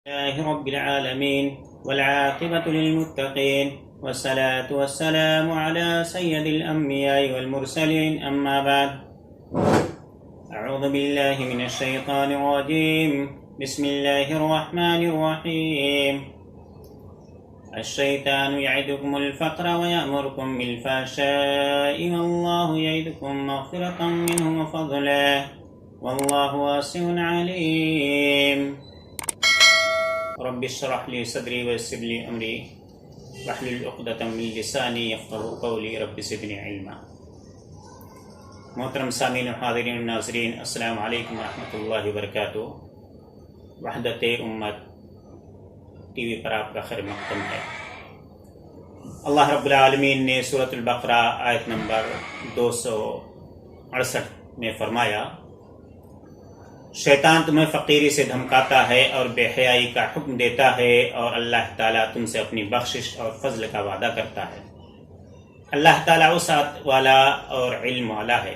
لله رب العالمين والعاقبة للمتقين والصلاة والسلام على سيد الأنبياء والمرسلين أما بعد أعوذ بالله من الشيطان الرجيم بسم الله الرحمن الرحيم الشيطان يعدكم الفقر ويأمركم بالفحشاء والله يعدكم مغفرة منه وفضلا والله واسع عليم رب اشرح لي صدري ويسر لي امري واحلل عقدة من لساني يفقهوا قولي رب زدني علما۔ محترم سامعین و حاضرین و ناظرین، السلام علیکم ورحمۃ اللہ وبرکاتہ۔ وحدت امت ٹی وی پر آپ کا خیر مقدم ہے۔ اللہ رب العالمین نے سورۃ البقرہ آیت نمبر 268 میں فرمایا، شیطان تمہیں فقیری سے دھمکاتا ہے اور بے حیائی کا حکم دیتا ہے، اور اللہ تعالیٰ تم سے اپنی بخشش اور فضل کا وعدہ کرتا ہے۔ اللہ تعالیٰ وسعت والا اور علم والا ہے۔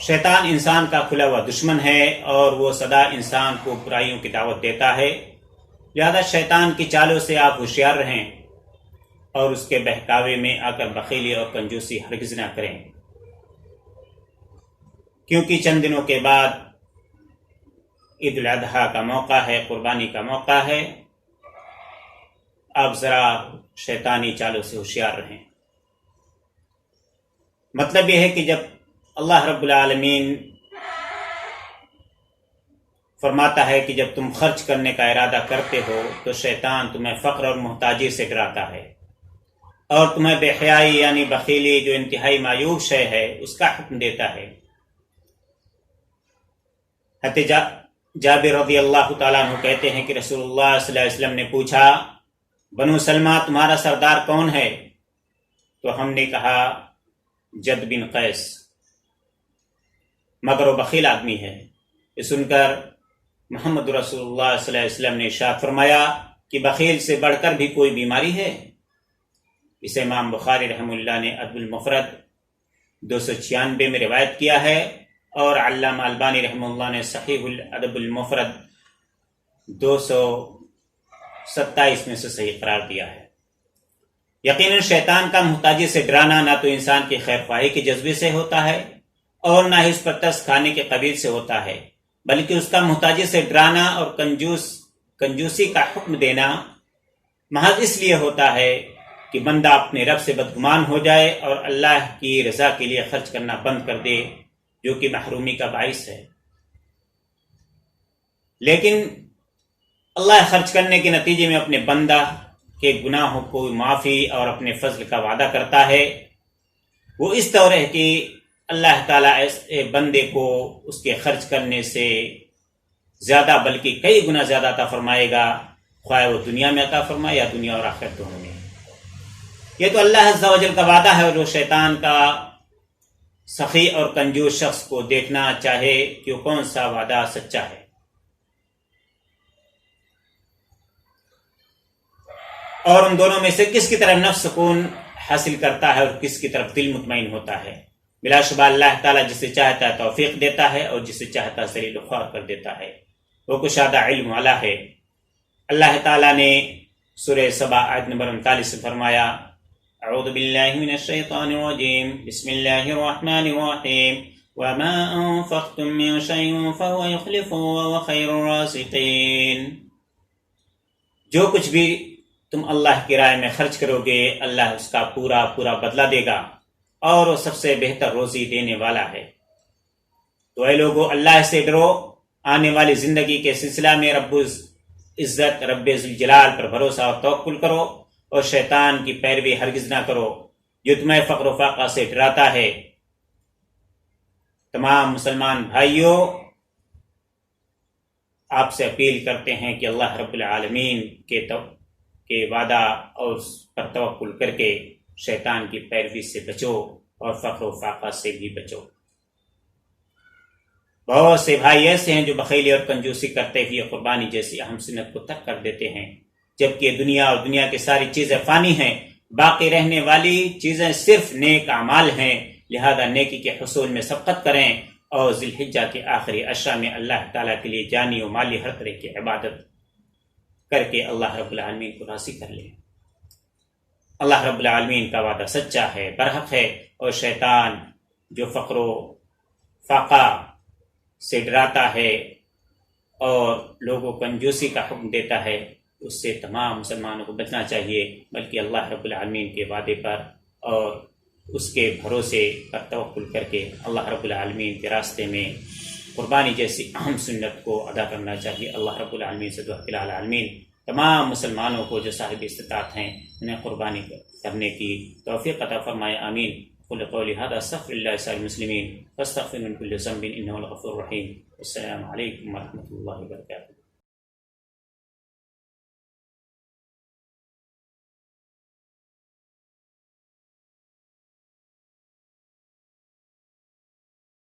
شیطان انسان کا کھلا ہوا دشمن ہے اور وہ سدا انسان کو برائیوں کی دعوت دیتا ہے، لہذا شیطان کی چالوں سے آپ ہوشیار رہیں اور اس کے بہکاوے میں آ کر بخیلی اور کنجوسی ہرگز نہ کریں، کیونکہ چند دنوں کے بعد عید الاضحیٰ کا موقع ہے، قربانی کا موقع ہے۔ آپ ذرا شیطانی چالوں سے ہوشیار رہیں۔ مطلب یہ ہے کہ جب اللہ رب العالمین فرماتا ہے کہ جب تم خرچ کرنے کا ارادہ کرتے ہو تو شیطان تمہیں فقر اور محتاجی سے ڈراتا ہے اور تمہیں بے حیائی یعنی بخیلی جو انتہائی معیوب شے ہے اس کا حکم دیتا ہے۔ جابر رضی اللہ تعالیٰ عنہ کہتے ہیں کہ رسول اللہ صلی اللہ علیہ وسلم نے پوچھا، بنو سلمہ تمہارا سردار کون ہے؟ تو ہم نے کہا جد بن قیس، مگر وہ بخیل آدمی ہے۔ یہ سن کر محمد رسول اللہ صلی اللہ علیہ وسلم نے ارشاد فرمایا کہ بخیل سے بڑھ کر بھی کوئی بیماری ہے؟ اسے امام بخاری رحمہ اللہ نے ادب المفرد 296 میں روایت کیا ہے، اور علامہ البانی رحمہ اللہ نے صحیح الادب المفرد 227 میں سے صحیح قرار دیا ہے۔ یقیناً شیطان کا محتاجی سے ڈرانا نہ تو انسان کی خیر خواہی کے جذبے سے ہوتا ہے اور نہ ہی اس پر ترس کھانے کے قبیل سے ہوتا ہے، بلکہ اس کا محتاجی سے ڈرانا اور کنجوسی کا حکم دینا محض اس لیے ہوتا ہے کہ بندہ اپنے رب سے بدگمان ہو جائے اور اللہ کی رضا کے لیے خرچ کرنا بند کر دے، جو کہ محرومی کا باعث ہے۔ لیکن اللہ خرچ کرنے کے نتیجے میں اپنے بندہ کے گناہوں کو معافی اور اپنے فضل کا وعدہ کرتا ہے۔ وہ اس طور ہے کہ اللہ تعالیٰ ایسے بندے کو اس کے خرچ کرنے سے زیادہ بلکہ کئی گنا زیادہ عطا فرمائے گا، خواہ وہ دنیا میں عطا فرمائے یا دنیا اور آخرت دونوں میں۔ یہ تو اللہ عز و جل کا وعدہ ہے، اور جو شیطان کا سخی اور کنجوس شخص کو دیکھنا چاہے کہ وہ کون سا وعدہ سچا ہے۔ اور ان دونوں میں سے کس کی طرف نفس سکون حاصل کرتا ہے اور کس کی طرف دل مطمئن ہوتا ہے؟ بلا شبہ اللہ تعالیٰ جسے چاہتا ہے توفیق دیتا ہے اور جسے چاہتا ہے ذلیل و خوار کر دیتا ہے۔ وہ کشادہ علم والا ہے۔ اللہ تعالیٰ نے سورہ سبا آیت نمبر 39 سے فرمایا، اعوذ باللہ من الشیطان الرجیم بسم اللہ الرحمن الرحیم وما انفقتم من شیء فهو یخلفه وهو خیر الرازقین۔ جو کچھ بھی تم اللہ کی راہ میں خرچ کرو گے اللہ اس کا پورا بدلہ دے گا اور وہ سب سے بہتر روزی دینے والا ہے۔ تو اے لوگو اللہ سے ڈرو، آنے والی زندگی کے سلسلہ میں رب عزت رب ذوالجلال پر بھروسہ اور توکل کرو، اور شیطان کی پیروی ہرگز نہ کرو جو تمہیں فقر و فاقہ سے ڈراتا ہے۔ تمام مسلمان بھائیوں، آپ سے اپیل کرتے ہیں کہ اللہ رب العالمین کے وعدہ اور اس پر توکل کر کے شیطان کی پیروی سے بچو اور فقر و فاقہ سے بھی بچو۔ بہت سے بھائی ایسے ہیں جو بخیلی اور کنجوسی کرتے ہوئے قربانی جیسی اہم سنت کو ترک کر دیتے ہیں، جبکہ دنیا اور دنیا کی ساری چیزیں فانی ہیں، باقی رہنے والی چیزیں صرف نیک اعمال ہیں، لہذا نیکی کے حصول میں سبقت کریں اور ذی الحجہ کے آخری اشرا میں اللہ تعالیٰ کے لیے جانی و مالی ہر طرح کی عبادت کر کے اللہ رب العالمین کو راضی کر لیں۔ اللہ رب العالمین کا وعدہ سچا ہے، برحق ہے، اور شیطان جو فقر و فاقہ سے ڈراتا ہے اور لوگوں کو کنجوسی کا حکم دیتا ہے، اس سے تمام مسلمانوں کو بچنا چاہیے، بلکہ اللہ رب العالمین کے وعدے پر اور اس کے بھروسے پر توکل کر کے اللہ رب العالمین کے راستے میں قربانی جیسی اہم سنت کو ادا کرنا چاہیے۔ اللہ رب العالمین سے دعا کہ العالمین تمام مسلمانوں کو جو صاحب استطاعت ہیں انہیں قربانی کرنے کی توفیق عطا فرمائے، آمین۔ قل قولی هذا استغفر الله لسائر المسلمين فاستغفروا من كل ذنب انه الغفور الرحيم۔ السلام علیکم ورحمۃ اللہ وبرکاتہ۔